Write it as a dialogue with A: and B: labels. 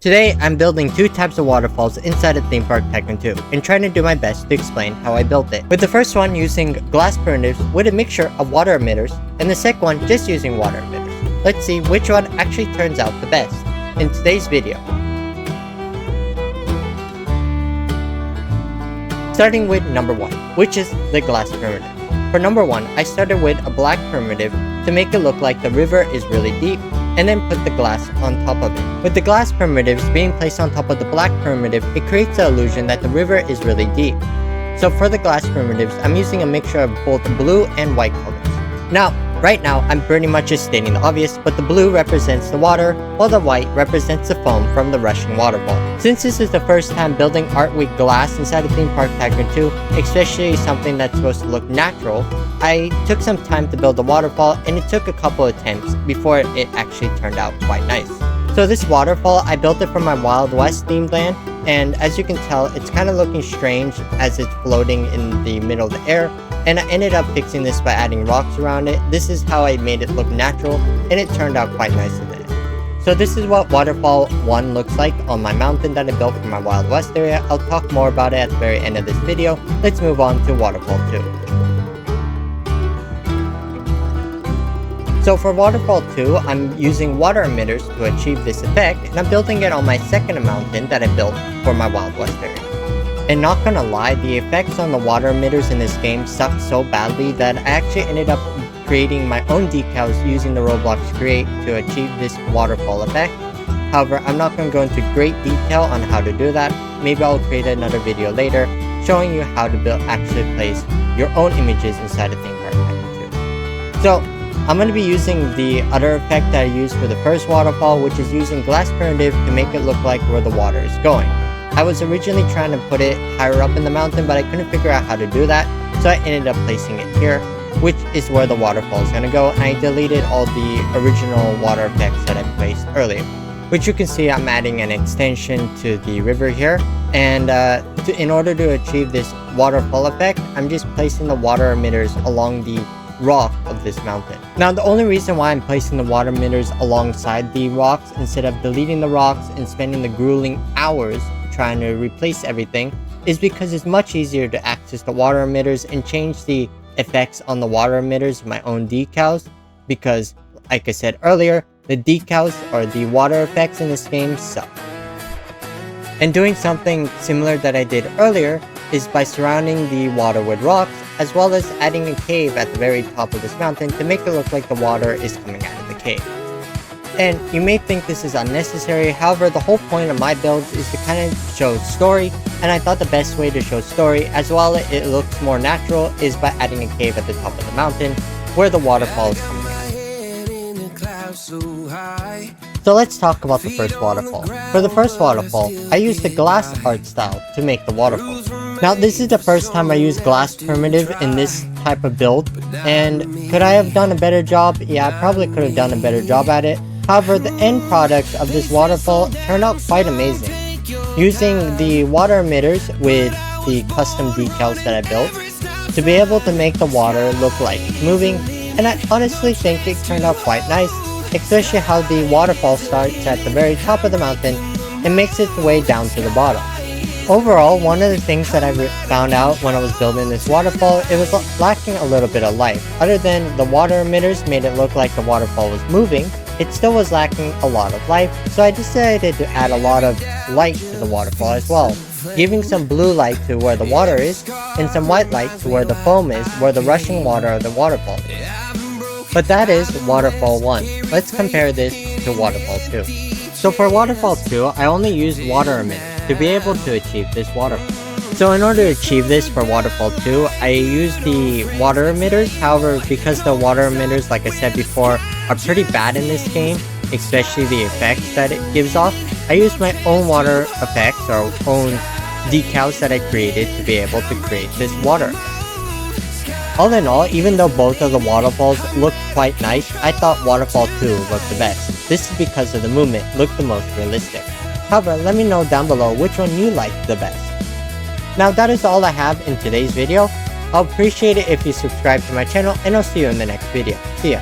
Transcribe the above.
A: Today, I'm building two types of waterfalls inside of Theme Park Tycoon 2 and trying to do my best to explain how I built it. With the first one using glass primitives with a mixture of water emitters, and the second one just using water emitters. Let's see which one actually turns out the best in today's video. Starting with number 1, which is the glass primitive. For number 1, I started with a black primitive to make it look like the river is really deep, and then put the glass on top of it. With the glass primitives being placed on top of the black primitive, it creates the illusion that the river is really deep. So for the glass primitives, I'm using a mixture of both blue and white colors. Now, right now, I'm pretty much just stating the obvious, but the blue represents the water, while the white represents the foam from the rushing waterfall. Since this is the first time building art with glass inside of Theme Park Tycoon 2, especially something that's supposed to look natural, I took some time to build the waterfall, and it took a couple attempts before it actually turned out quite nice. So this waterfall, I built it from my Wild West themed land, and as you can tell, it's kind of looking strange as it's floating in the middle of the air, and I ended up fixing this by adding rocks around it. This is how I made it look natural, and it turned out quite nice in it. So this is what waterfall 1 looks like on my mountain that I built for my Wild West area. I'll talk more about it at the very end of this video. Let's move on to waterfall 2. So for waterfall 2, I'm using water emitters to achieve this effect, and I'm building it on my second mountain that I built for my Wild West area. And not gonna lie, the effects on the water emitters in this game suck so badly that I actually ended up creating my own decals using the Roblox Create to achieve this waterfall effect. However, I'm not gonna go into great detail on how to do that. Maybe I'll create another video later showing you how to actually place your own images inside of Theme Park Tycoon 2. So, I'm going to be using the other effect that I used for the first waterfall, which is using glass primitive to make it look like where the water is going. I was originally trying to put it higher up in the mountain, but I couldn't figure out how to do that, so I ended up placing it here, which is where the waterfall is going to go, and I deleted all the original water effects that I placed earlier. Which you can see I'm adding an extension to the river here, and in order to achieve this waterfall effect, I'm just placing the water emitters along the rock of this mountain. Now, the only reason why I'm placing the water emitters alongside the rocks instead of deleting the rocks and spending the grueling hours trying to replace everything is because it's much easier to access the water emitters and change the effects on the water emitters in my own decals, because like I said earlier, the decals or the water effects in this game suck. And doing something similar that I did earlier is by surrounding the water with rocks, as well as adding a cave at the very top of this mountain to make it look like the water is coming out of the cave. And you may think this is unnecessary, however the whole point of my builds is to kind of show story, and I thought the best way to show story as well as it looks more natural is by adding a cave at the top of the mountain where the waterfall is coming out. So let's talk about the first waterfall. For the first waterfall, I used the glass art style to make the waterfall. Now this is the first time I used glass primitive in this type of build, and could I have done a better job? Yeah, I probably could have done a better job at it. However, the end product of this waterfall turned out quite amazing. Using the water emitters with the custom decals that I built to be able to make the water look like it's moving, and I honestly think it turned out quite nice, especially how the waterfall starts at the very top of the mountain and makes its way down to the bottom. Overall, one of the things that I found out when I was building this waterfall, it was lacking a little bit of life. Other than the water emitters made it look like the waterfall was moving, it still was lacking a lot of life, so I decided to add a lot of light to the waterfall as well, giving some blue light to where the water is, and some white light to where the foam is, where the rushing water of the waterfall is. But that is waterfall 1. Let's compare this to waterfall 2. So for waterfall 2, I only used water emitters to be able to achieve this waterfall. So in order to achieve this for waterfall 2, I used the water emitters. However, because the water emitters, like I said before, are pretty bad in this game, especially the effects that it gives off, I used my own water effects or own decals that I created to be able to create this water effect. All in all, even though both of the waterfalls looked quite nice, I thought waterfall 2 looked the best. This is because of the movement looked the most realistic. However, let me know down below which one you liked the best. Now that is all I have in today's video. I'll appreciate it if you subscribe to my channel, and I'll see you in the next video. See ya!